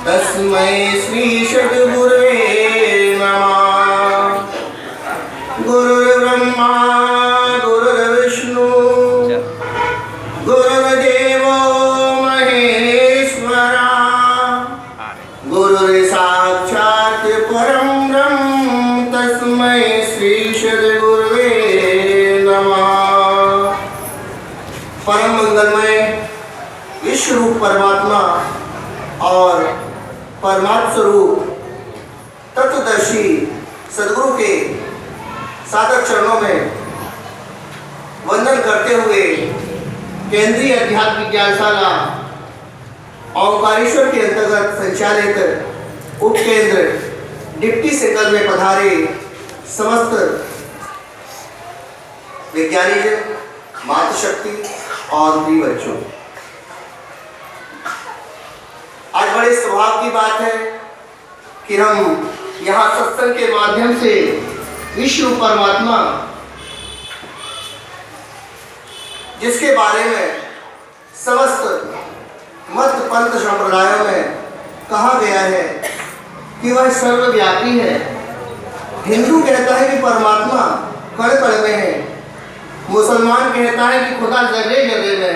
तस्मै श्री सद्गुरुवे नमः। गुरुर्ब्रह्मा गुरुर्विष्णु गुरुर्देवो महेश्वरा गुरुर्साक्षात् परं ब्रह्म तस्मै श्री सद्गुरुवे नमः। परम मंगलमय विश्व रूप परमात्मा और परमात्म स्वरूप तत्वदर्शी सदगुरु के सादर चरणों में वंदन करते हुए केंद्रीय अध्यात्म विज्ञानशाला ओंकारेश्वर के अंतर्गत संचालित उपकेंद्र डिप्टी सेकल में पधारे समस्त वैज्ञानिक मातृशक्ति और प्रिय बच्चों, आज बड़े सौभाग्य की बात है कि हम यहाँ सत्संग के माध्यम से विश्व परमात्मा जिसके बारे में समस्त मत पंथ संप्रदायों में कहा गया है कि वह सर्वव्यापी है। हिंदू कहता है कि परमात्मा कण कण में है, मुसलमान कहता है कि खुदा जगह जगह में है,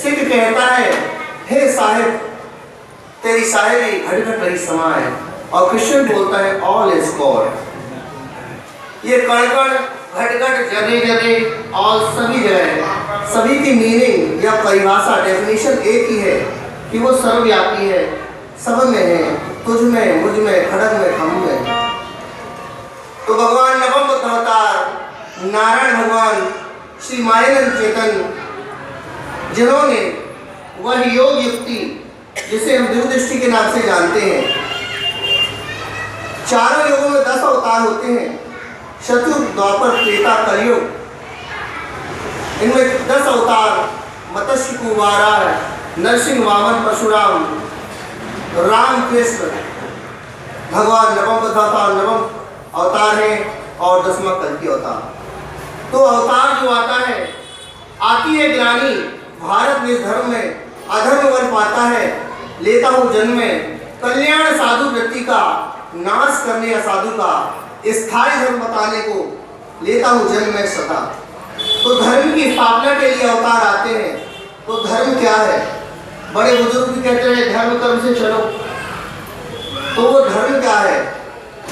सिख कहता है हे साहिब तेरी शायरी घट घट रही समा है, और क्रिश्चियन बोलता है ऑल इज गॉड। ये कण कण घट घट जगह जगह और सभी जगह, सभी की मीनिंग या परिभाषा डेफिनेशन एक ही है कि वो सर्वव्यापी है, सब में है, तुझ में, मुझ में, खड़ग में, हम में। तो भगवान नवम बुद्ध अवतार नारायण भगवान श्री मायानंद चेतन जिन्होंने वह योग युक्ति जिसे हम दूरदृष्टि के नाम से जानते हैं, चारों युगों में 10 अवतार होते हैं, चतुर्थ द्वापर त्रेता कलयुग। इनमें 10 अवतार मत्स्य कुमार नरसिंह वामन परशुराम राम कृष्ण भगवान नवम अवतार है और 10वां कल्कि अवतार। तो अवतार जो आता है, आती है ग्लानि, भारत में धर्म में अधर्म बन पाता है, लेता हूँ जन्म में कल्याण साधु वृत्ति का, नाश करने असाधु का, स्थायी धर्म बताने को लेता हूँ जन्म में सदा। तो धर्म की स्थापना के लिए अवतार आते हैं। तो धर्म क्या है? बड़े बुजुर्ग भी कहते हैं धर्म कर्म से चलो। तो वो धर्म क्या है?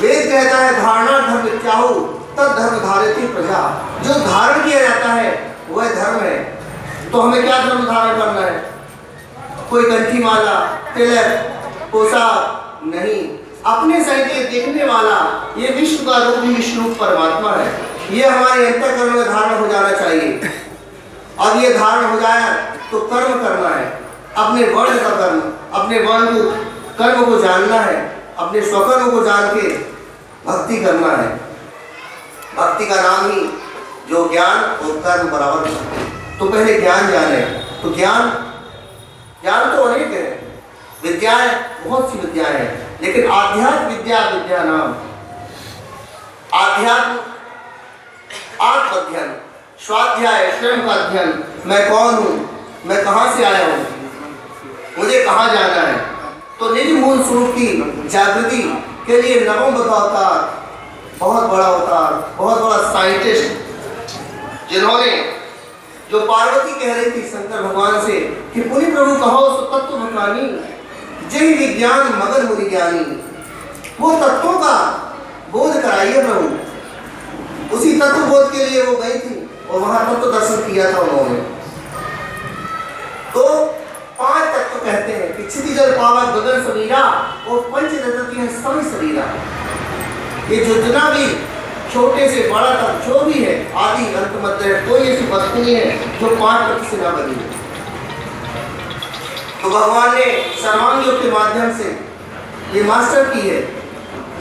वेद कहता है धारणा धर्म क्या हो तद धर्म धारती प्रजा। जो धारण किया जाता है वह धर्म है। तो हमें क्या धर्म धारण करना है? कोई कंठी माला, तिलक, पोशाक नहीं, अपने सहित देखने वाला ये विश्व का रूप ही विश्व रूप परमात्मा है। ये हमारे अंतःकरण में धारण हो जाना चाहिए। अब ये धारण हो जाए तो कर्म करना है, अपने वर्ण का कर्म, अपने वर्ण को कर्म को जानना है, अपने स्वकर्म को जान के भक्ति करना है। भक्ति का नाम ही जो ज्ञान और कर्म बराबर है। तो पहले ज्ञान जाने। तो ज्ञान तो अनेक है, विद्याएं बहुत सी विद्याएं हैं, लेकिन आध्यात्म विद्या नाम आध्यात्म आत्म अध्ययन, स्वाध्याय, स्वयं का अध्ययन, मैं कौन हूँ, मैं कहाँ से आया हूँ, मुझे कहाँ जाना है। तो निज मूल स्वरूप की जागृति के लिए नवम बुद्ध अवतार बहुत बड़ा अवतार, बहुत बड़ा साइंटिस्ट, जिन्होंने जो पार्वती कह रही थी शंकर भगवान से कि पुनि प्रभु कहो सो तत्व भगवानी जय विज्ञान मगन मुनि ज्ञानी, वो तत्वों का बोध कराइए प्रभु। उसी तत्व बोध के लिए वो गई थी और वहां तत्व दर्शन किया था उन्होंने। तो 5 तत्व कहते हैं कि क्षिति जल पावक गगन समीरा और पंच तत्व है सभी शरीरा। ये जितना भी छोटे से बड़ा तक जो भी है, आदि अंत मध्य है, कोई ऐसी वस्तु नहीं है जो 5 तत्व से ना बनी है। तो भगवान ने सर्वांग योग के माध्यम से ये मास्टर की है।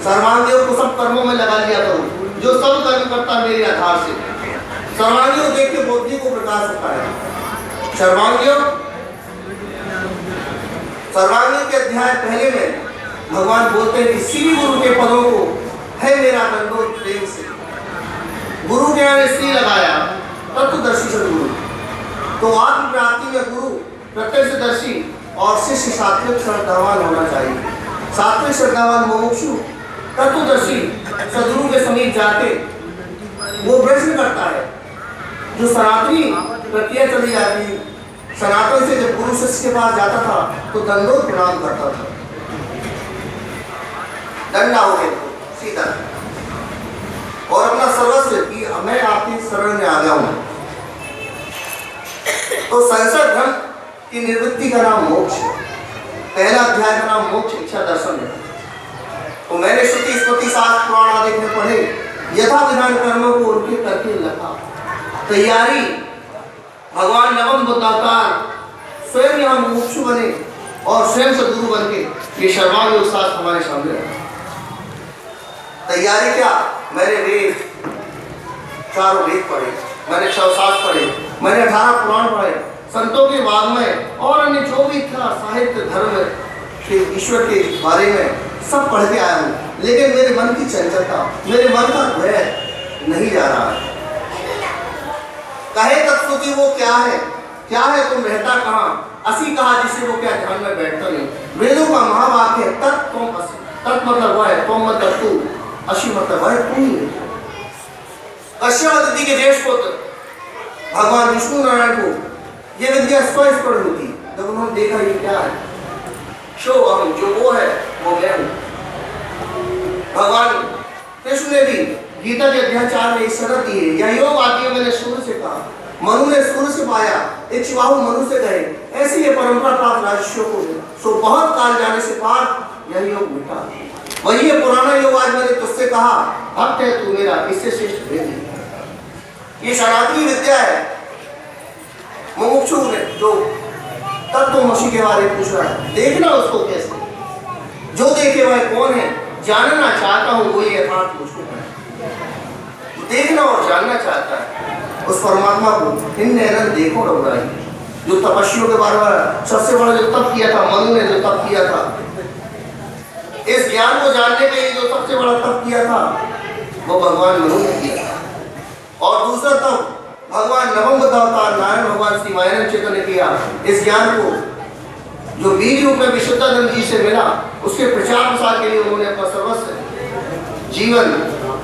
सर्वांग योग को सब कर्मों में लगा लिया करो, जो सब कर्म करता मेरे आधार से। सर्वांग योग देख के बुद्धि को प्रकाश होता है। सर्वांग योग के अध्याय पहले में भगवान बोलते हैं कि श्री गुरु के पदों को है मेरा दंडोत प्रेम से। गुरु के नाम श्री लगाया, तत्वदर्शी सदगुरु। तो आत्म प्राप्ति में गुरु प्रत्यक्षदर्शी और शिष्य सात्विक श्रद्धावान होना चाहिए। सात्विक श्रद्धावान मुमुक्षु तत्वदर्शी सद्गुरु के समीप जाके वो प्रश्न करता है। जो सनातनी प्रक्रिया चली जाती, सनातन से जब गुरु शिष्य के पास जाता था तो दंडोत प्रणाम करता था, दंडा हो गया सीधा, और अपना सर्वस्व कि मैं आपकी शरण में आ गया हूं। तो संसार धर्म की निवृत्ति का नाम मोक्ष है। पहला अध्याय का नाम मोक्ष इच्छा दर्शन है। तो मैंने श्रुति स्मृति शास्त्र पुराण आदि में पढ़े, यथा विधान कर्मों को उनके करके लगा तैयारी। भगवान नवम बुद्ध अवतार स्वयं यहाँ मुमुक्षु बने और स्वयं सद्गुरु बन के ये सर्वांग योग शास्त्र हमारे सामने है। तैयारी क्या? मैंने वेद, चारों वेद पढ़े, मैंने 6 शास्त्र पढ़े, मैंने 18 पुराण पढ़े, संतों के वाङ्मय और अन्य जो भी था साहित्य धर्म के ईश्वर के बारे में सब पढ़ के आया हूँ। लेकिन मेरे मन की चंचलता, मेरे मन का भय नहीं जा रहा है। कहे तत्स्तुति वो क्या है, क्या है तुम रहता कहाँ, असी कहा जिसे वो क्या ध्यान में बैठता नहीं। वेदों का महावाक्य है तत् तुम असी, तत् मतलब वह है, तुम मतलब तू, असी मतलब वह तू ही। कश्यप दीदी के देश पुत्र भगवान विष्णु नारायण को ये विद्या स्पष्ट होती, जब उन्होंने देखा ये क्या है, शो अहम, जो वो है वो मैं हूं। भगवान कृष्ण ने भी गीता के अध्याय 4 में एक शरत दी है, यही वाक्य मैंने सूर्य से कहा, मनु ने सूर्य से पाया, इक्ष्वाकु मनु से गए, ऐसी ये परंपरा प्राप्त राजर्षियों को है। सो बहुत काल जाने से पार यही योग मिटा। वही ये पुराना योग आज मैंने तुझसे कहा, भक्त है तू मेरा, इससे श्रेष्ठ भेद नहीं। ये सनातनी विद्या है। मुमुक्षु ने जो तत्वमसि के बारे में पूछ रहा है, देखना उसको कैसे, जो देखे वह कौन है, जानना चाहता हूं वही यथार्थ मुझको है। देखना और जानना चाहता है उस परमात्मा को, इन नैनन देखो रघुराई। जो तपस्वियों के बारे में सबसे बड़ा जो तप किया था, मनु ने जो तप किया था, इस ज्ञान को जानने के लिए जो सबसे बड़ा तप किया था वो भगवान मनु ने किया था। और दूसरा तप भगवान नवम बुद्ध अवतार नारायण भगवान श्री मायानंद चैतन्य ने किया। इस ज्ञान को जो बीज रूप में विशुद्धानंद जी से मिला, उसके प्रचार प्रसार के लिए उन्होंने अपना सर्वस्व जीवन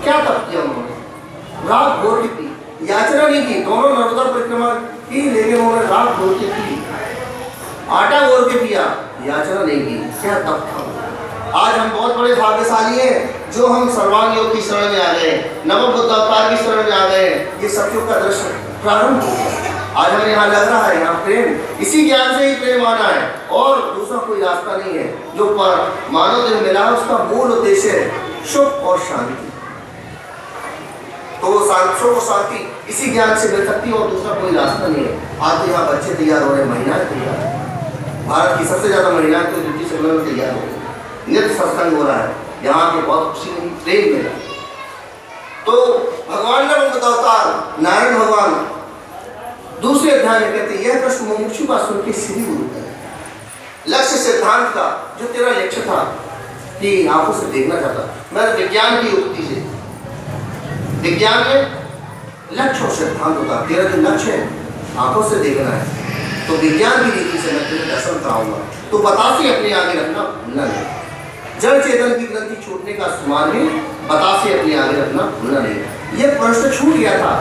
क्या तप किया। उन्होंने रात घोर की पी, याचना नहीं की, दोनों नर्मदा परिक्रमा की, लेकिन उन्होंने रात घोर के पी, आटा घोर के पिया, याचना नहीं की। क्या तप था। आज हम बहुत बड़े भाग्यशाली हैं जो हम सर्वांग योग की शरण में आ गए, नवम बुद्ध अवतार की शरण में आ गए। ये सत्युग का दृश्य प्रारंभ हो गया। आज हमें यहाँ लग रहा है, यहाँ प्रेम, इसी ज्ञान से ही प्रेम आना है और दूसरा कोई रास्ता नहीं है। जो पर मानव दिन मिला है उसका मूल उद्देश्य है सुख और शांति। तो वो सुख और शांति इसी ज्ञान से मिल सकती है और दूसरा कोई रास्ता नहीं है। आज तो यहाँ बच्चे तैयार हो रहे हैं, महिलाएं तैयार हैं, भारत की सबसे ज्यादा महिलाएं तो ड्यूटी से में तैयार हो रही है, नित्य सत्संग हो रहा है, यहाँ के बहुत खुशी नहीं, प्रेम मिला। तो भगवान ने अवतार नारायण भगवान दूसरे अध्याय में कहते हैं, यह प्रश्न मुमुक्षु का सुन के श्री गुरु है। लक्ष्य सिद्धांत का जो तेरा लक्ष्य था कि आंखों से देखना चाहता, मैं विज्ञान की युक्ति से, विज्ञान में लक्ष्य और सिद्धांत होता, तेरा जो लक्ष्य है आंखों से देखना है, तो विज्ञान की रीति से मैं तेरे दर्शन कराऊंगा। तो बतासे अपने आगे रखना भूलना नहीं। जड़ चेतन की ग्रंथि छूटने का समान है, बतासे अपने आगे रखना भूलना नहीं। यह प्रश्न छूट गया था,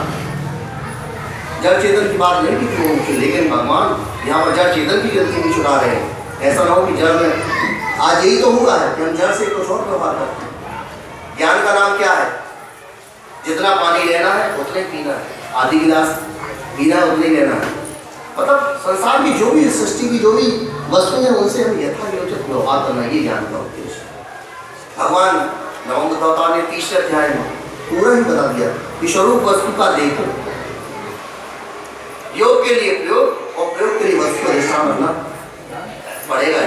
जड़ चेतन की बात नहीं की, लेकिन भगवान यहाँ पर जड़ चेतन की ग्रंथि भी छुड़ा रहे हैं। ऐसा ना हो कि जड़ में आज यही तो हुआ है कि हम जड़ से कुछ और व्यवहार करते हैं। ज्ञान का नाम क्या है? जितना पानी लेना है उतने पीना है, आधी गिलास पीना है उतने लेना है। मतलब संसार की जो भी सृष्टि की जो भी वस्तु है उनसे हम यथायोचित व्यवहार करना, ये ज्ञान का उद्देश्य। भगवान नवम बुद्ध अवतार ने तीसरे अध्याय में पूरा ही बता दिया कि स्वरूप वस्तु का देखो, योग के लिए प्रयोग और प्रयोग के लिए वस्तु का अधिष्ठान करना पड़ेगा।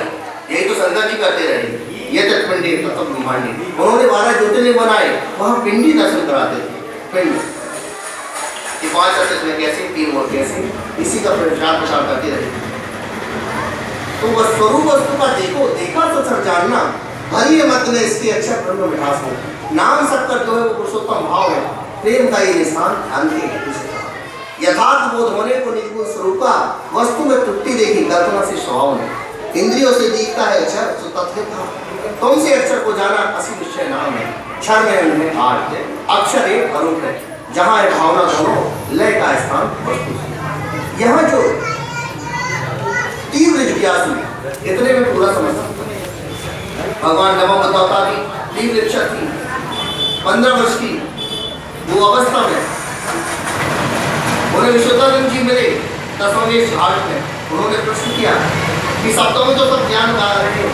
यही तो शंकर जी करते रहे। ये तत्पिंडी तत्व ब्रह्मांडी, उन्होंने 12 ज्योतिर्लिंग बनाए, वहाँ पिंडी दर्शन कराते थे। पिंड ये 5 अक्षर में कैसे, 3 और कैसे, इसी का प्रचार प्रसार करते रहे। तो वह स्वरूप वस्तु का देखो, देखा तो सर जानना, हरि मत में इसके अक्षर ब्रह्म विकास हो। नाम सबका जो है वो पुरुषोत्तम भाव है, प्रेम का ये निशान ध्यान के यथार्थ बोध होने को निज स्वरूप का वस्तु में त्रुटि देखी, कल्पना से स्वभाव नहीं। इंद्रियों से दिखता है अक्षर सो तत्व था। तुमसे अक्षर को जाना असी निश्चय नाम है। क्षर में उन्हें आठ है, अक्षर एक अरूप है, जहाँ है भावना दोनों लय का स्थान वस्तु से। यहाँ जो तीव्र जिज्ञासु इतने में पूरा समझ सकते हैं। भगवान नवम बताता थी तीव्र इच्छा थी 15 वर्ष की वो अवस्था में उन्हें विश्वनाथ जी मिले 10वें घाट में। उन्होंने प्रश्न किया कि शब्दों में तो सब ज्ञान गा रहे हैं,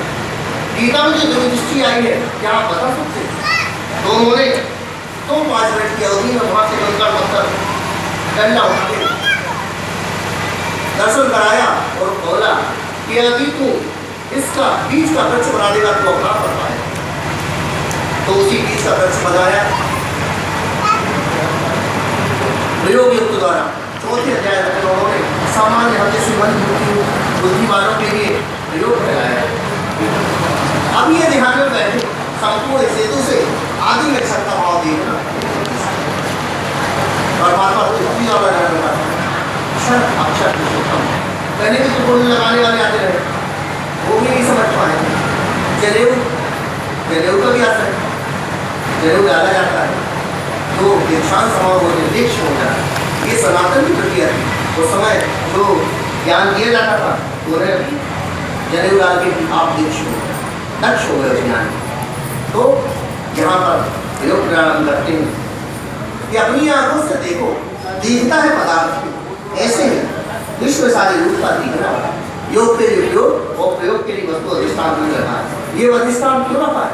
गीता में जो दृष्टि आई है क्या आप बता सकते हैं? तो उन्होंने 5 मिनट की अवधि में वहां से गंगा पत्थर डंडा उठा के दर्शन कराया और बोला कि यदि तू इसका बीज का वृक्ष बना देगा तो अपना पड़ता है। तो उसी बीज का वृक्ष बनाया प्रयोग युक्त द्वारा। चौथे अध्याय में उन्होंने सामान्य हत्या से मन बुद्धि वालों के लिए प्रयोग कराया। अब ये ध्यान में बैठे संपूर्ण सेतु से आदि में क्षमता भाव देखना परमात्मा पृथ्वी और अक्षर अक्षर कहने की तो बोलने लगाने वाले आते रहे, वो भी नहीं समझ पाए। जनेऊ का भी आता है, जनेऊ डाला जाता है तो दीक्षांत समारोह होते दीक्ष हो जाता है। ये सनातन की प्रक्रिया थी। उस समय जो ज्ञान दिया जाता था उन्हें जनेऊ डाल के आप दीक्ष हो दक्ष हो गए ज्ञान। तो यहाँ पर प्रयोग प्रारंभ करते हैं कि अपनी आंखों से देखो, दिखता है पदार्थ ऐसे ही विश्व सारी रूप का दिखना। योग के लिए योग और प्रयोग के लिए वस्तु अधिष्ठान नहीं रखा है। ये अधिष्ठान क्यों रखा है?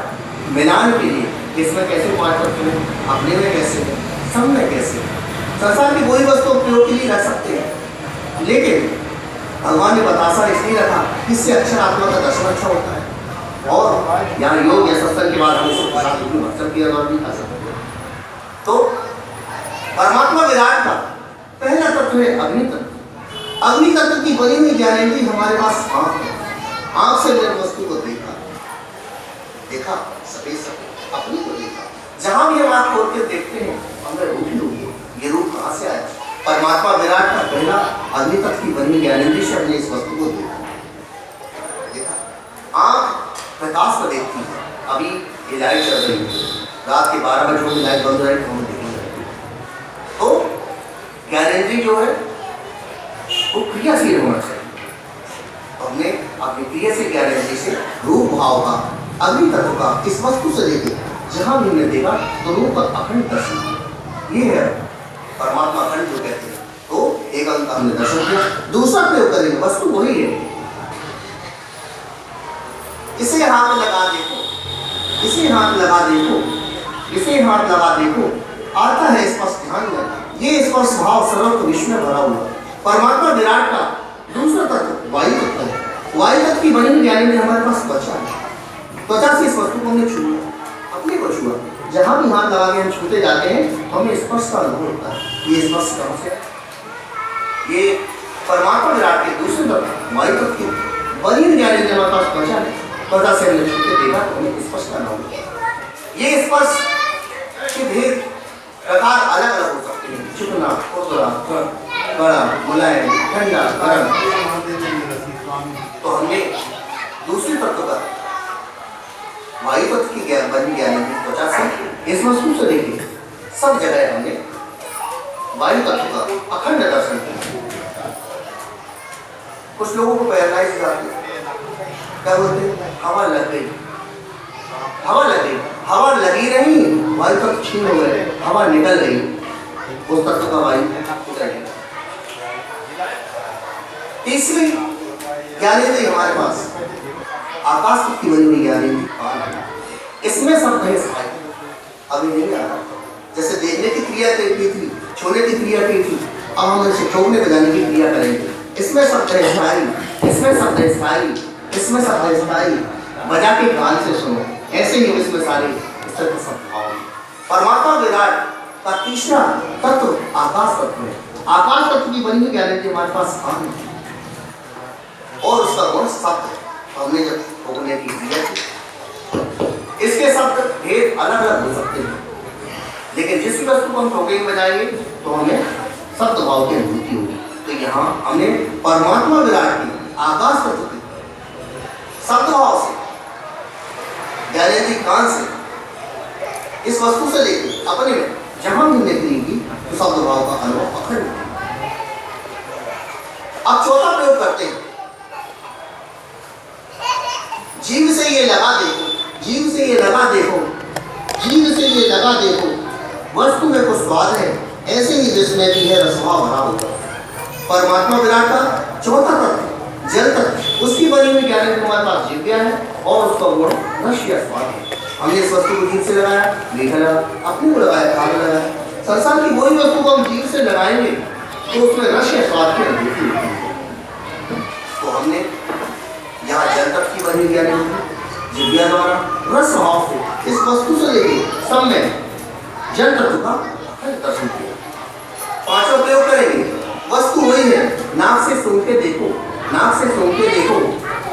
मिलान के लिए। इसमें कैसे उपाय करते हैं, अपने में कैसे, सब में कैसे। संसार की कोई वस्तु प्रयोग के लिए रख सकते हैं, लेकिन भगवान ने बतासा इसलिए रखा इससे अक्षर आत्मा का दर्शन अच्छा होता है। और यहाँ योग या सत्संग के बाद हम इसको भक्तन की और भी खा सकते हैं। तो परमात्मा विराट का पहला तत्व है अग्नि तत्व। अग्नि तत्व की बनी हुई ज्ञानेंद्रिय हमारे पास आंख है। आंख से मैंने वस्तु को देखा सफेद सफेद अपनी को देखा। जहां भी हम आंख खोल के देखते हैं हमें रूप ही रूप। ये रूप कहाँ से आया? परमात्मा विराट का पहला अग्नि तत्व की बनी ज्ञानेंद्रिय से हमने इस वस्तु को देखा। आंख प्रकाश को देखती है। अभी ये लाइट चल रही है, रात के 12 बजे होगी लाइट बंद हो रही है, हम देखेंगे। तो ज्ञानेंद्रिय जो है वो क्रियाशील होना चाहिए। हमने अपनी क्रिया से ज्ञानेंद्रिय से रूप भाव का अग्नि तत्व का इस वस्तु से लेके जहां भी हमने देखा तो रूप का अखंड दर्शन। ये है परमात्मा अखंड जो कहते हैं। तो एक अंक हमने दर्शन किया। दूसरा प्रयोग करेंगे, वस्तु वही है। इसे हाथ लगा देखो, इसे हाथ लगा देखो, इसे हाथ लगा देखो, आता है स्पर्श ध्यान में। ये स्पर्श भाव सर्व विश्व में भरा हुआ। परमात्मा विराट का दूसरा तत्व वायु तत्व है। वायु तत्व की बनी हुई ज्ञानी में हमारे पास त्वचा है। त्वचा से इस वस्तु को हमने छुआ, अपने को छुआ। जहां भी हाथ लगा के हम छूते जाते हैं हमें स्पर्श का अनुभव होता है। ये स्पर्श कहाँ से? ये परमात्मा विराट के दूसरे तत्व वायु तत्व की बनी हुई ज्ञानी में हमारे पास त्वचा है। त्वचा से हमने छूते देखा तो हमें स्पर्श का अनुभव होता है। ये स्पर्श के भेद प्रकार अलग अलग हो सकते हैं। चिकना, खुरदुरा, कड़ा, मुलायम, ठंडा, गरम। तो हमने दूसरी तत्व का वायु तत्व की बनी ज्ञानी की त्वचा से इस वस्तु से देखे सब जगह हमने वायु तत्व का अखंड दर्शन किया। कुछ लोगों को पैरालाइज जाती है, क्या बोलते हैं? हवा लग गई, हवा लग गई, हवा लगी नहीं, वायु तत्व छीन हो गए, हवा निकल रही, उस तत्व का वायु उतर गया। तीसरी ज्ञानेंद्रिय हमारे पास आकाश तत्व की बनी हुई ज्ञानेंद्रिय। इसमें सब है स्थायी, अभी नहीं आ रहा। जैसे देखने की क्रिया की थी, छूने की क्रिया की थी, अब हम इसे ठोकने बजाने की क्रिया करेंगे। इसमें सब है स्थायी, इसमें सब है स्थायी, इसमें सब है स्थायी। बजा के कान से सुनो, ऐसे ही इसमें सारे इस तरह सब भाव। परमात्मा विराट का तीसरा तत्व आकाश तत्व है। आकाश तत्व की बनी हुई ज्ञानेंद्रिय हमारे पास कान है और उसका गुण शब्द। हमने जब ठोकने की क्रिया की इसके शब्द भेद अलग अलग हो सकते हैं, लेकिन जिस वस्तु को हम ठोकेंगे बजाएंगे तो हमें शब्द भाव की अनुभूति होगी। तो यहाँ हमने परमात्मा विराट की आकाश तत्व की वस्तु से लेकर अपने में जहां भी निकलेगी तो शब्द भाव का अनुभव अखंड। अब चौथा प्रयोग करते हैं, जीव से ये लगा देखो, जीव से ये लगा देखो, जीव से ये लगा देखो, वस्तु में कुछ स्वाद है, ऐसे ही जिसमें भी है रसभाव भरा होगा। परमात्मा विराट का चौथा तत्व जल तत्व, उसकी बनी हुई ज्ञान हमारे पास जिव्या है और उसका गुण रस या स्वाद है। हमने इस वस्तु को जीव से लगाया, मीठा लगा, अपने को लगाया, खाना लगाया। संसार की वही वस्तु को हम जीव से लगाएंगे तो उसमें रस या स्वाद की अनुभूति होती है। तो हमने यहाँ जल तत्व की बनी ज्ञान जिव्या द्वारा रस भाव से इस वस्तु से लेके सब में जल तत्व का दर्शन किया। पांचवा प्रयोग करेंगे, वस्तु वही है, नाक से सूंघ के देखो, नाक से सूंघ के देखो,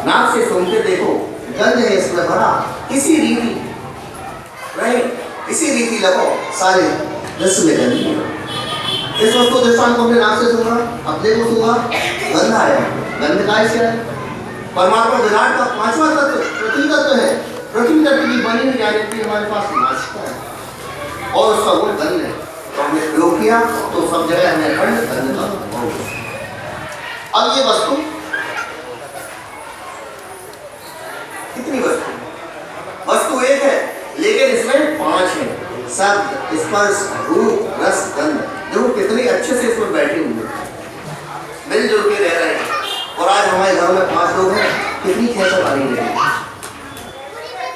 नाक से सूंघ के देखो, गंध है इसमें भरा, इसी रीति नहीं, इसी रीति लगो सारे दृश्य में गंध है। इस वस्तु दृष्टांत को हमने नाक से सूंघा, अपने को सूंघा, गंध आया, गंध का इससे आया। परमात्मा विराट का पांचवा तत्व पृथ्वी तत्व है, पृथ्वी तत्व की बनी हुई ज्ञान हमारे पास नासिका है और उसका गुण गंध है। तो हमने प्रयोग किया तो सब जगह हमें खंड गंध का अनुभव हुआ। अब ये वस्तु कितनी वस्तु, वस्तु एक है लेकिन इसमें पांच है, शब्द, स्पर्श, रूप, रस, गंध। देखो कितनी अच्छे से इसमें बैठे हुए मिलजुल के रह रहे हैं। और आज हमारे घरों में 5 लोग हैं, कितनी खेचर आ रही है।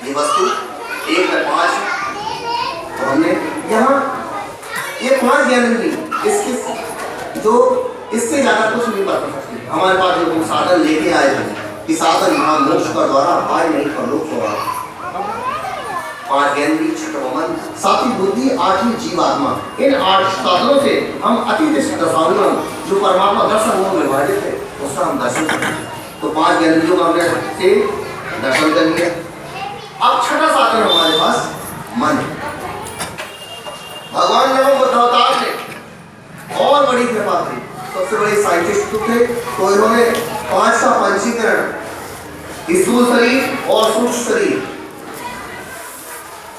ये वस्तु एक में 5 है। तो हमने यहाँ ये 5 ज्ञानेंद्रिय इसके जो इससे ज्यादा कुछ नहीं बता सकते। हमारे पास जो साधन लेके आए थे कि साधन यहाँ मोक्ष का द्वारा आए नहीं परलोक होगा। 5 ज्ञानेंद्रिय, छठवां मन, 7वीं बुद्धि, 8वीं जीवात्मा। इन 8 साधनों से हम अतीत दशाओं जो परमात्मा दर्शन में विभाजित है उसका हम दर्शन करते हैं। तो 5 ज्ञानेंद्रियों का हमने से दर्शन कर लिया। अब छठा साधन हमारे पास मन है। भगवान नवम बुद्ध अवतार ने और बड़ी कृपा की, सबसे बड़े साइंटिस्ट थे तो इन्होंने 5 का पंचीकरण स्थूल शरीर और सूक्ष्म शरीर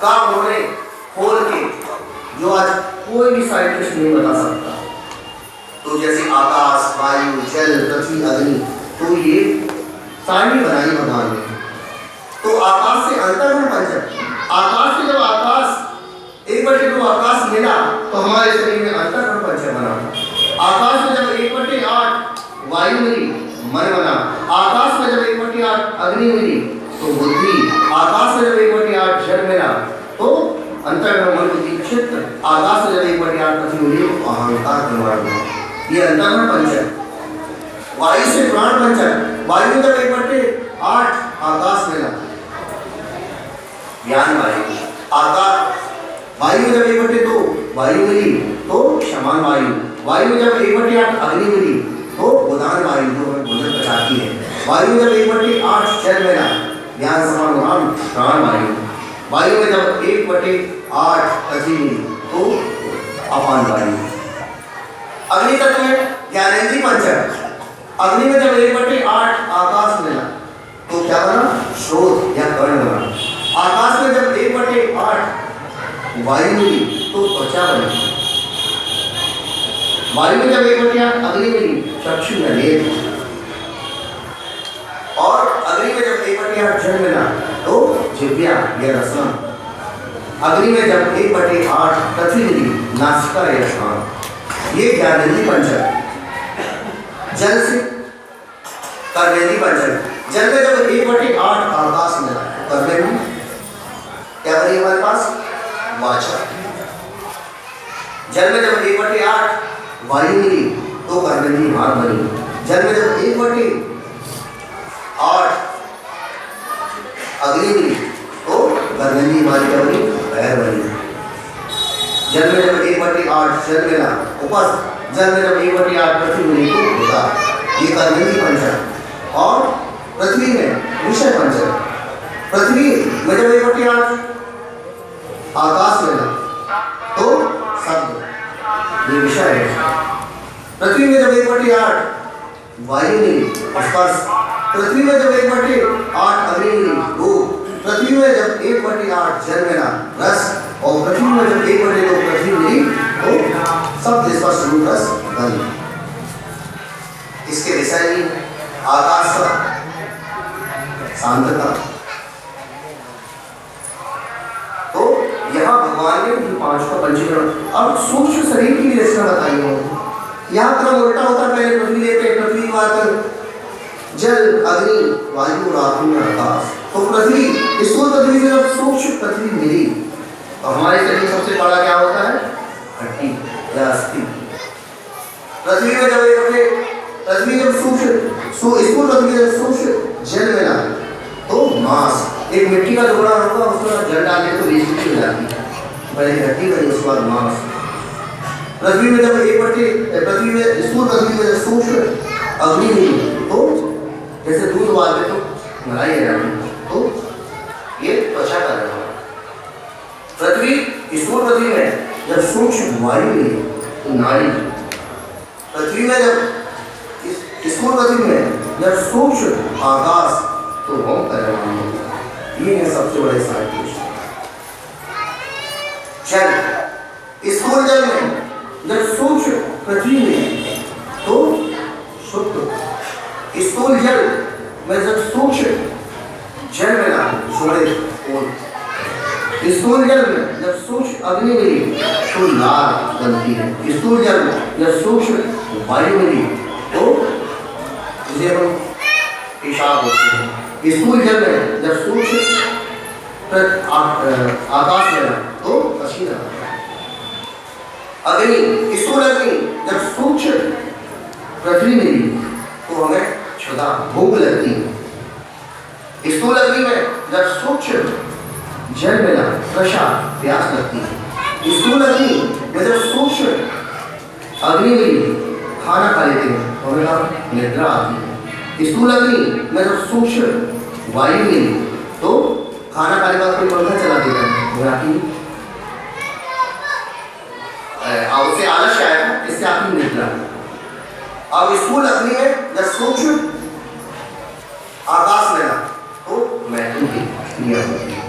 का उन्होंने खोल के जो आज कोई भी साइंटिस्ट नहीं बता सकता। तो जैसे आकाश, वायु, जल, पृथ्वी, अग्नि, तो ये सारणी बनाई भगवान ने। तो आकाश से अंतर्गण पंचक, आकाश से जब आकाश 1/2 आकाश मिला तो हमारे शरीर में अंतर्गण पंचक बना। आकाश में जब 1/8 वायु मिली, मन बना। आकाश में जब 1/8 अग्नि मिली तो बुद्धि। आकाश में जब 1/8 जल मिला तो अंतर्गण मन बुद्धि चित्त। आकाश में जब 1/8 पृथ्वी मिली तो अहंकार निर्माण। ये अंतर्गण पंचक। वायु से प्राण पंचक, वायु में जब 1/8 आकाश मिला ज्ञान वायु। आकाश वायु में जब 1/2 वायु मिली तो क्षमान वायु। वायु में जब 1/8 अग्नि मिली तो उदान वायु जो भोजन पचाती है। वायु में जब 1/8 जल मिला ज्ञान समान प्राण वायु। वायु में जब 1/8 पृथ्वी मिली तो अपान वायु। अग्नि तत्व में ज्ञानेंद्रिय पंचक। अग्नि में जब 1/8 आकाश मिला तो क्या बना? श्रोत या कर्ण बना। आकाश में जब 1/8 वायु मिली तो त्वचा बनी। वायु में जब 1/8 अग्नि मिली चक्षु या नेत्र। और अग्नि में जब 1/8 जल मिला तो जिह्वा या रसना। अग्नि में जब 1/8 पृथ्वी मिली नासिका या श्वान। ये ज्ञानेंद्रिय पंचक। जल से कर्मेंद्रिय पंचक। जल में जब 1/8 आकाश मिला कर्मेंद्रिय क्या बनी हमारे पास? वाचा। जल में जब 1/8 वायु मिली तो कर्मेंद्रिय भाग बनी। जल में जब 1/8 अग्नि मिली तो कर्मेंद्रिय मालिका बनी, पैर बनी। जल में जब 1/8 जल मिला उपस्थ। जल में जब 1/8 पृथ्वी मिली तो होता। ये कर्मेंद्रिय पंचक। और पृथ्वी में विषय पंचक। पृथ्वी में जब 1/8 आकाश मिला तो शब्द ये विषय है। पृथ्वी में जब 1/8 वायु मिली स्पर्श। पृथ्वी में जब 1/8 अग्नि मिली रूप। पृथ्वी में जब 1/8 जल मिला रस। और पृथ्वी में जब 1/2 पृथ्वी मिली तो सब स्पष्ट रूप रस बन। इसके विषय में आकाश का शांतता। तो यहाँ भगवान ने 5 का पंचीकरण। अब सूक्ष्म शरीर की रचना बताई है। यहाँ क्रम उल्टा होता, पहले पृथ्वी लेते, पृथ्वी के बाद जल, अग्नि, वायु और आखिर में आकाश। तो पृथ्वी, स्थूल पृथ्वी से जब सूक्ष्म पृथ्वी मिली तो हमारे शरीर सबसे बड़ा क्या होता है? हड्डी या अस्थि। पृथ्वी में जब पृथ्वी जब स्थूल पृथ्वी जब सूक्ष्म जल मिला तो मांस, एक मिट्टी का टुकड़ा होगा, उसमें जल डालने तो रेशमी हो जाती है, पहले हड्डी बनी उसके बाद मांस। पृथ्वी में जब पृथ्वी में स्थूल पृथ्वी में जब सूक्ष्म अग्नि मिली तो जैसे दूध उबालते तो मलाई आ जाती, तो ये त्वचा का रहा। पृथ्वी स्थूल पृथ्वी में जब सूक्ष्म वायु मिली तो नाड़ी। पृथ्वी में जब स्थूल पृथ्वी में जब सूक्ष्म आकाश तो हम कर। ये है सबसे बड़े साइंटिस्ट। जल, स्थूल जल में जब सूक्ष्म पृथ्वी में तो शुद्ध। स्थूल जल में जब सूक्ष्म जल मिला स्थूल जल में जब सूक्ष्म अग्नि मिली तो लाल बनती है। स्थूल जल में जब सूक्ष्म वायु मिली तो जिसे हम पेशाब होते हैं। स्थूल जल में जब सूक्ष्म आकाश मिला तो पसीना। अग्नि, स्थूल अग्नि जब सूक्ष्म पृथ्वी मिली तो हमें क्षुधा, भूख लगती है। स्थूल अग्नि में जब सूक्ष्म जल मिला तृषा, प्यास लगती है। स्थूल अग्नि में जब सूक्ष्म अग्नि मिली खाना खा लेते हैं तो हमें निद्रा आती है। स्थूल अग्नि में जब सूक्ष्म वायु मिली तो खाना खाने के बाद कोई पंखा चला देता है, उससे आलस्य आएगा, इससे आपकी निद्रा। अब स्थूल अग्नि में जब सूक्ष्म आकाश मिला तो मैथुन की क्रिया होती है।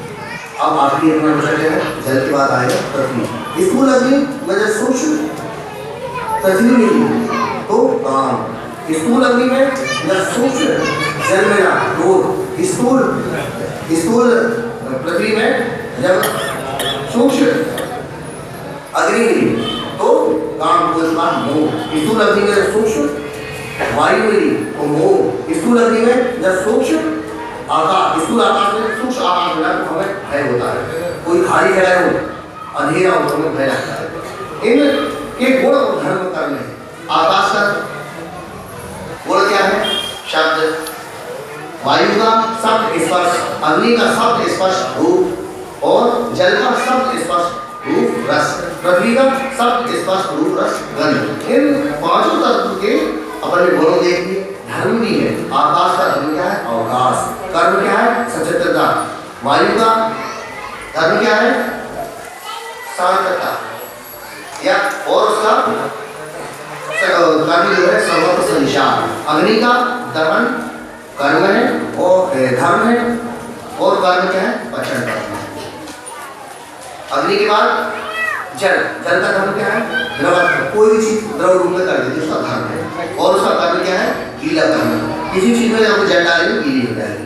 अब आखिरी अपना बचत है, जल के बाद आएगा पृथ्वी। स्थूल अग्नि में जब सूक्ष्म पृथ्वी मिली तो काम। स्थूल अग्नि में जब सूक्ष्म जल मिला तो स्थूल पृथ्वी में जब सूक्ष्म अग्नि मिली तो काम, मोह। स्थूल अग्नि में जब सूक्ष्म वायु मिली तो मोह। स्थूल अग्नि में जब सूक्ष्म आकाश, स्थूल आकाश में सूक्ष्म आकाश मिला तो हमें भय होता है। कोई खाली जगह हो, अंधेरा हो तो हमें भय लगता है। इनके गुण और धर्म करने। आकाश का गुण क्या है? शब्द, वायु का शब्द स्पर्श, अग्नि का शब्द स्पर्श रूप और जल का शब्द स्पर्श रूप रस, पृथ्वी का शब्द स्पर्श रूप रस गंध। इन 5 तत्व के अपने गुणों देखिए। धर्म भी है। आकाश का धर्म क्या है? अवकाश। कर्म क्या है? सचेतनता। वायु का धर्म क्या है? शांतता या और उसका कर्म जो है सर्वत्र संचार। अग्नि का दहन कर्म है और धर्म है, और कर्म क्या है? पचन कर्म। अग्नि के बाद जल, जल का धर्म क्या है? द्रव, कोई भी चीज द्रव रूप में कर देती है, उसका धर्म है। और उसका कर्म क्या है? गीला कर्म। किसी चीज में जब जल डालेंगे गीली हो जाएगी।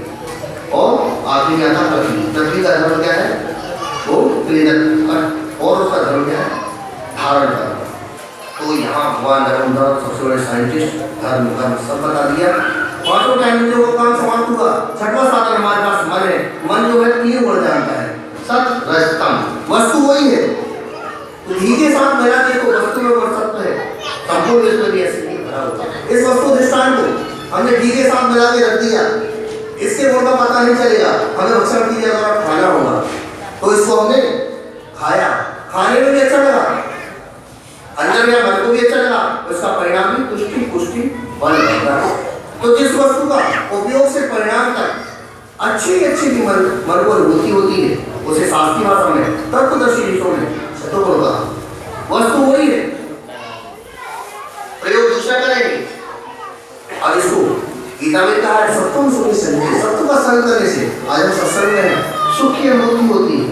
और आखिरी में आता पृथ्वी। पृथ्वी का धर्म क्या है? वो क्लेदन, और उसका धर्म क्या है? धारण कर्म। तो यहाँ भगवान नर्मदा सबसे बड़े साइंटिस्ट, धर्म कर्म सब बता दिया। 5 टाइम में जो काम समाप्त हुआ। 6वां साधन हमारे पास मन है। मन जो है 3 गुण जानता है, सत रज तम। वस्तु वही है, तो घी के साथ मिला के तो वस्तु में बढ़ सकता है। संपूर्ण विश्व में भी ऐसे नहीं भरा होता। इस वस्तु दृष्टांत को हमने घी के साथ मिला के रख दिया, इसके गुण का पता नहीं चलेगा। हमें भक्षण की जगह खाना होगा तो इसको हमने खाया, खाने में भी अच्छा लगा, अंदर में मन को भी अच्छा लगा, उसका परिणाम भी पुष्टि पुष्टि बन जाता है। तो जिस वस्तु का उपयोग से परिणाम तक अच्छी की मन को अनुभूति होती है, उसे शास्त्रीय भाषा में तत्वदर्शी ऋषियों ने शतों कहा। वस्तु वही है, प्रयोग दूसरा करेंगे। अब इसको गीता में कहा है सत्वम सुखी संजय। सत्व का संग करने से आज हम सत्संग में सुख की अनुभूति होती है।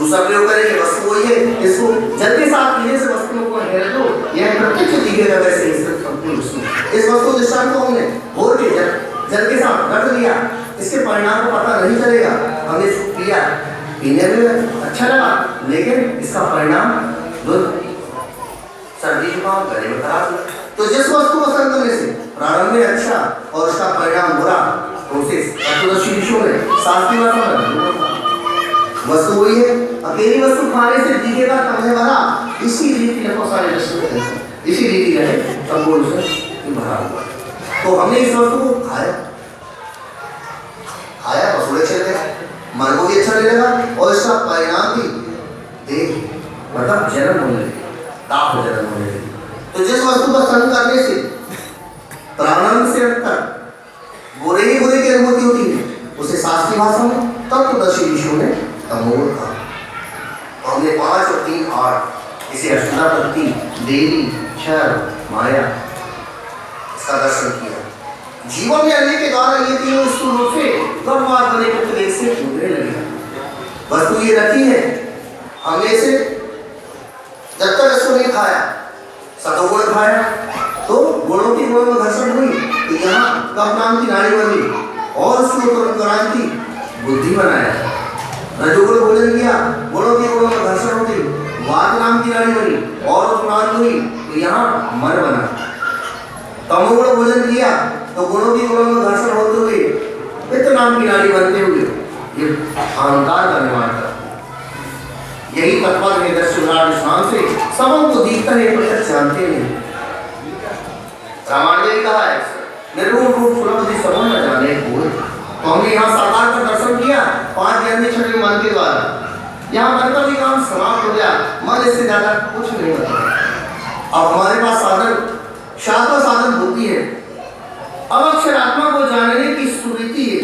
दूसरा प्रयोग करेंगे, वस्तु वही है, इसको जल के साथ पीने से वस्तुओं को हेर दो, यह प्रत्यक्ष दिखेगा वैसे इस वस्तु दृष्टांत को हमने घोर के जल के साथ रख दिया, इसके परिणाम को पता नहीं चलेगा। हमने इसको पिया, पीने में अच्छा लगा, लेकिन इसका परिणाम सर्दी जुकाम गले में खराब। तो जिस वस्तु को संग करने से प्रारंभ में अच्छा और उसका परिणाम बुरा, तो उसे तत्वदर्शी विषयों में शास्त्रीय भाषा में वस्तु वही है। अकेली वस्तु खाने से दिखेगा तमने वाला, इसी रीति रखो सारे दर्शन, इसी रीति रहे तब वो उसे भरा हुआ। तो हमने इस वस्तु को खाया पशु अच्छे लगे, मन को भी अच्छा लगेगा और इसका परिणाम भी देख मतलब जन्म होने लगे, ताप जन्म होने लगे। तो जिस वस्तु का संग करने से प्रारंभ से अंत तक बुरे ही बुरे की अनुभूति होती है, उसे शास्त्रीय भाषा में तत्वदर्शी विषयों में तमोगुण कहा। हमने 5 और 3 8 इसे अष्टापत्ति, देवी, क्षर, माया इसका दर्शन किया। जीवन में अन्य के द्वारा ये तीनों स्थूल रूप से गमवाद बने पुतले से टूटने लगे। वस्तु ये रखी है, हमने इसे जब तक इसको नहीं खाया, सतोगुण खाया तो गुणों की गुणों में घर्षण हुई, तो यहाँ कप नाम की नाड़ी बनी और उसको तुरंत क्रांति बुद्धि बनाया। रजोगुण भोजन किया, गुणों की गुणों में घर्षण होती, वाद नाम की नाड़ी बनी और क्रांति हुई, तो यहाँ मन बना। तमोगुण भोजन किया तो गुणों की गुणों में घर्षण होते हुए पित्त नाम की नाड़ी बनते हुए ये अहंकार का निर्माण करता। यही तत्व है दर्शन से सबों को दिखता है पर जानते नहीं। रामायण ने कहा है निर्गुण रूप फुलमति सबों न जाने कोई। तो हमने यहाँ साकार का दर्शन किया 5 ज्ञानी छठे मन के द्वारा। यहाँ मन का भी काम समाप्त हो गया, मन इससे ज्यादा कुछ नहीं होता। अब हमारे पास साधन शास्त्र साधन होती है। अब अक्षर आत्मा को जानने की सुरीति है,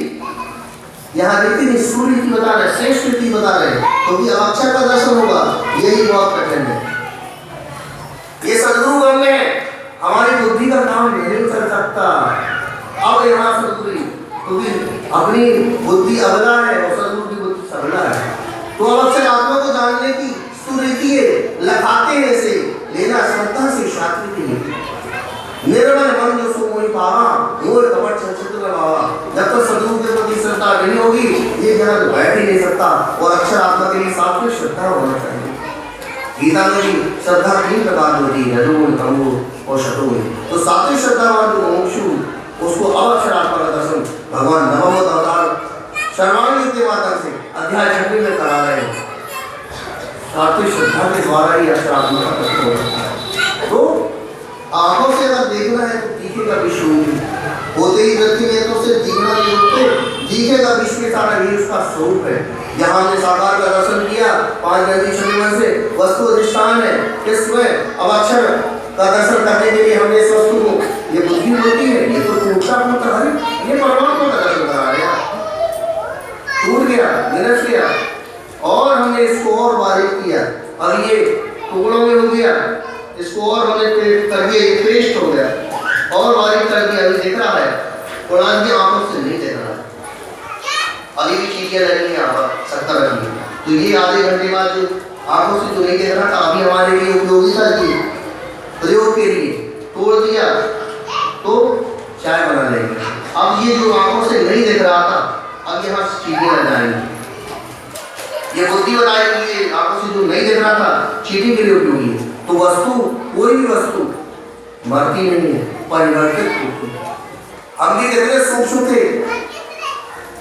यहाँ रीति सुरीति बता रहे, श्रेष्ठ रीति बता रहे, क्योंकि अब अक्षर का दर्शन होगा, यही बहुत कठिन है। ये सदगुरु गम में हमारी बुद्धि का काम नहीं चल सकता। अब यहाँ सदगुरु क्योंकि अपनी बुद्धि अबला है और सदगुरु की बुद्धि सबला है, तो अब अक्षर आत्मा को जानने की सुरीति है, लखाते हैं इसे लेना श्रद्धा से शास्त्री की निर्मल मन जो सो मोहि पावा, मोर कपट छचित्र लगावा। जब तक सदगुरु के प्रति श्रद्धा नहीं होगी, ये जगत बैठ ही नहीं सकता। और अक्षर आत्मा के लिए सात्विक श्रद्धा होना चाहिए। गीता में भी श्रद्धा 3 प्रकार होती है, रजोगुण, तमोगुण और सतोगुण। तो सात्विक श्रद्धावान जो मुमुक्षु, उसको अब अक्षर आत्मा का दर्शन भगवान नवम अवतार सर्वांगी के माध्यम से अध्याय 26 में करा रहे हैं। सात्विक श्रद्धा के द्वारा ही अक्षर आत्मा का दर्शन हो सकता है। तो आंखों से अगर देखना है तो दिखेगा विश्व होते ही व्यक्ति ने तो सिर्फ दिखना नहीं होते, दिखेगा विश्व के सारा ही उसका स्वरूप है। यहाँ हमने साकार का दर्शन किया 5 ज्ञानी छठे से वस्तु अधिष्ठान है इसमें। अब अक्षर का दर्शन करने के लिए हमने इस वस्तु को, ये बुद्धि होती है, ये तो टूटता फूटता है, ये परमात्मा का दर्शन करा रहा टूट गया, निरस गया और हमने इसको और बारीक किया। अब ये टुकड़ों में हो गया, इसको और हमने कर दिया, ये पेस्ट हो गया और बारीक कर दिया। अभी दिख रहा है, कुरान की आंखों से नहीं दिख रहा है, अभी भी चीजें लगी यहाँ पर 70 लगी। तो ये आधे घंटे बाद जो आंखों से जो नहीं दिख रहा था, अभी हमारे लिए उपयोगिता की प्रयोग के लिए तोड़ दिया तो चाय बना लेंगे। अब ये जो आंखों से नहीं दिख रहा था, अब यहाँ चीजें लग जाएंगी। ये बुद्धि बताएगी, आंखों से जो नहीं दिख रहा था चीटी के लिए उपयोगी है। तो वस्तु, कोई भी वस्तु मरती नहीं है, परिवर्तित होती है। हम भी कितने सूक्ष्म थे,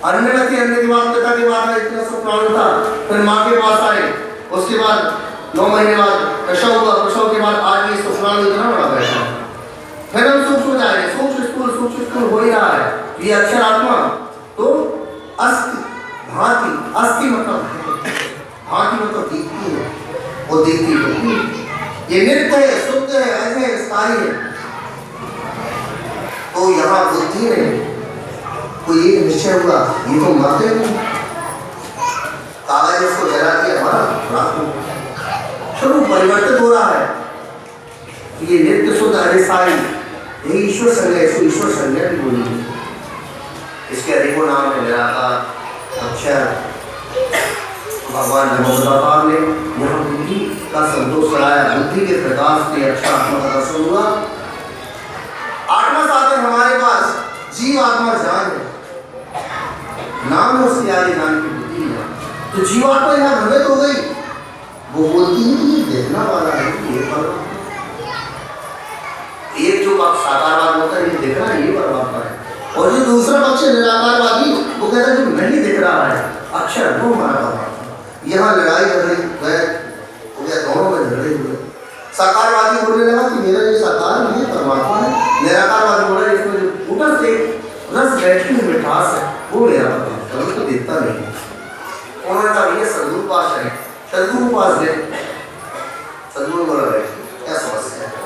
अन्य के बाद पिता के बाद इतना सब प्राण था, फिर माँ के पास आए, उसके बाद 9 महीने बाद प्रसव हुआ, प्रसव के बाद आज भी सुप्राण इतना बड़ा बैठा। फिर हम सूक्ष्म जाएंगे, सूक्ष्म स्थूल हो ही रहा है। ये अक्षर आत्मा तो अस्थि भांति, अस्थि मतलब भांति मतलब दिखती है, वो दिखती है, ये नित्य है, शुद्ध है, ऐसे है, स्थायी है। तो यहाँ बुद्धि में कोई एक निश्चय हुआ, ये तो मरते नहीं। कागज उसको जला दिया, हमारा स्वरूप परिवर्तित हो रहा है। ये नित्य शुद्ध अस्थायी, यही ईश्वर संज्ञा, इसको ईश्वर संज्ञा भी बोली। इसके अनेकों नाम है, निराकार, अक्षर, भगवान नमोदाता ने यहाँ बुद्धि का संतोष कराया, बुद्धि के प्रकाश से अच्छा आत्मा का दर्शन हुआ। आत्मा साधन हमारे पास जीव आत्मा जान है, नाम है उसके आगे जान की बुद्धि है। तो जीवात्मा यहाँ भ्रमित हो गई, वो बोलती है कि ये देखना वाला है, ये परमात्मा। एक जो पक्ष साकारवाद होता है ये दिख रहा है ये परमात्मा है, और जो दूसरा पक्ष निराकारवादी वो कहता है जो नहीं दिख रहा है अक्षर वो हमारा परमात्मा। यहाँ लड़ाई झगड़े गए हो गया, दोनों में झगड़े हुए। साकारवादी बोलने लगा कि मेरा ये साकार ये परमात्मा है, निराकारवादी बोला इसमें जो ऊपर से रस बैठती हुई मिठास है वो मेरा परमात्मा, उसको देखता नहीं। उन्होंने कहा ये सदुपास है, सदुपास है। सदगुरु बोला क्या समस्या है?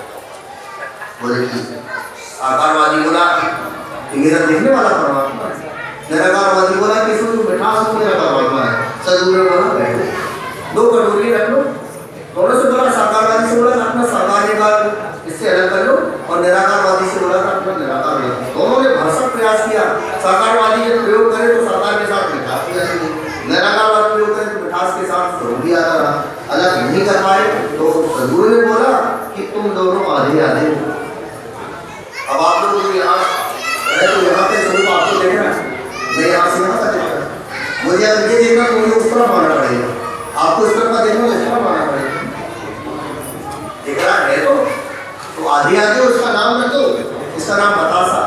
बोले कि आकारवादी बोला कि मेरा देखने वाला परमात्मा है, निराकारवादी बोला कि इसमें जो मिठास हो मेरा परमात्मा है। सदगुरु ने बोला बैठो, दो कटोरी रख लो, दोनों से बोला साकारवादी से बोला अपना साकार निकाल इससे अलग कर लो, और निराकारवादी से बोला था अपना निराकार अलग। दोनों ने भरसक प्रयास किया, साकारवादी जब प्रयोग करे तो साकार के साथ मिठास भी आएगी, निराकारवादी प्रयोग करे तो मिठास के साथ स्वरूप भी आता रहा, अलग नहीं कर पाए। तो सदगुरु ने बोला कि तुम दोनों आधे आधे हो। अब आप लोग यहाँ तो यहाँ पे स्वरूप आपको देख रहा है, मैं यहाँ से यहाँ का देख रहा हूँ, मुझे अब ये देखना तो मुझे उस तरफ आना पड़ेगा, आपको इस तरफ का देखना उस तरफ आना पड़ेगा। देख रहा है तो आधे आधे उसका नाम रख दो, इसका नाम बतासा।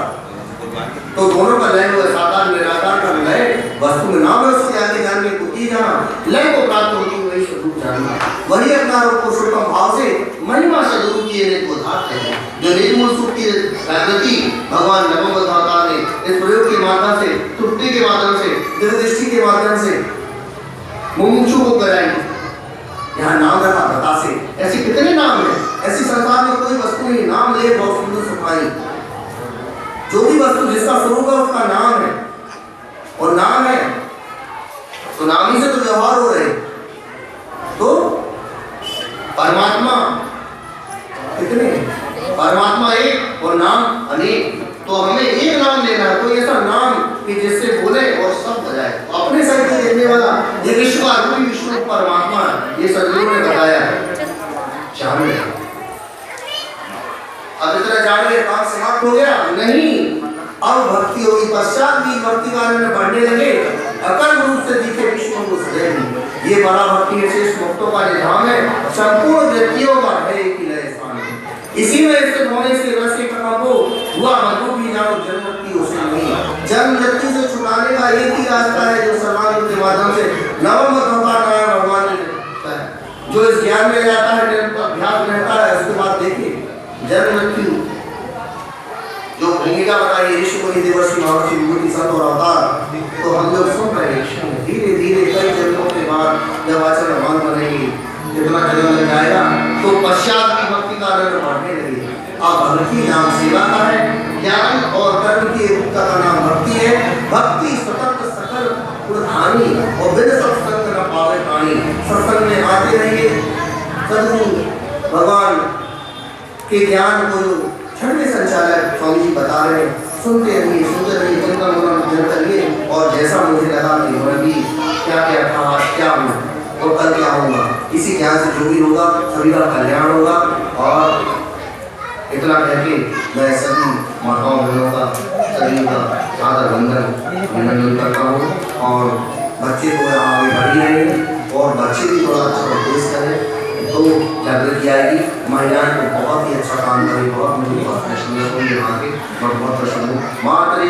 तो दोनों का लय हुआ, साकार निराकार का लय वस्तु में नाम है, उसके आगे जान में बुद्धि जहाँ लय को प्राप्त होती है वही स्वरूप जानना, वही अपना रूप को शुद्धम भाव से महिमा स्वरूप की को धारते हैं। जो निर्मूल सुख की प्रकृति भगवान नमोदाता ने इस प्रयोग के माध्यम से, त्रुटि के माध्यम से, दृष्टि के माध्यम से मुमुक्षु को कराएंगे। यहाँ नाम रखा बतासे, ऐसे कितने नाम हैं, ऐसी संसार में कोई वस्तु नहीं, नाम ले बहुत सुंदर सफाई। जो भी वस्तु जिसका स्वरूप है उसका नाम है, और नाम है तो नाम ही से तो व्यवहार हो रहे। तो परमात्मा कितने, परमात्मा एक और नाम अनेक, तो हमें एक नाम लेना है, कोई ऐसा नाम कि जिससे बोले और सब बजाए। अपने सर से देखने वाला ये विश्व का रूपी विष्णु परमात्मा है, ये सदगुरु ने बताया है। जानिए अब इतना जानिए काम समाप्त हो गया नहीं, अब भक्ति होगी, पश्चात भी भक्ति कार्य में बढ़ने लगे, अकर्म रूप से दिखे विष्णु को सदैव। ये बड़ा भक्ति विशेष मुक्तों का निधान है, संपूर्ण व्यक्तियों का है एक ही लय स्थान है। इसी में स्थित होने से रस के कर्म को हुआ मधु भी जानो जन्म मृत्यु उसे नहीं। जन्म मृत्यु से छुड़ाने का एक ही रास्ता है जो सर्वांग के माध्यम से नवम नारायण भगवान ने बताया है। जो इस ज्ञान में जाता है, निरंतर अभ्यास रहता है, उसके बाद देखिए जन्म मृत्यु जो भूमिका बताई ऋषि मुनि देवर्षि महर्षि विभूति संत और अवतार, तो हम लोग सुन रहे हैं। धीरे धीरे कई जन्मों के बाद जब आचरण मान बनेगी, जितना जन्म लग जाएगा तो पश्चात की भक्ति कार्य में बढ़ने लगेगी। अब भक्ति नाम सेवा का है, ज्ञान और कर्म की एकता का नाम भक्ति है। भक्ति स्वतंत्र सकल उद्धानी और बिन सत्संग न पावे प्राणी। सत्संग में आते रहिए, सदगुरु भगवान के ज्ञान को क्षण में संचालक स्वामी जी बता रहे हैं, सुनते रहिए, चिंतन मनन करिए। और जैसा मुझे लगा कि मैं भी क्या क्या था, क्या हूँ और कल क्या होगा, इसी ज्ञान से जो भी होगा सभी का कल्याण होगा। और इतना कह के मैं सभी माताओं बहनों का सभी का सादर वंदन करता हूँ। और बच्चे को आगे बढ़ी रहे हैं और बच्चे भी थोड़ा अच्छा उपदेश करें तो जागृति आएगी। महिलाएं को बहुत ही अच्छा काम करें, बहुत मुझे बहुत प्रसन्न हूँ, यहाँ के बहुत प्रसन्न हूँ। मातृ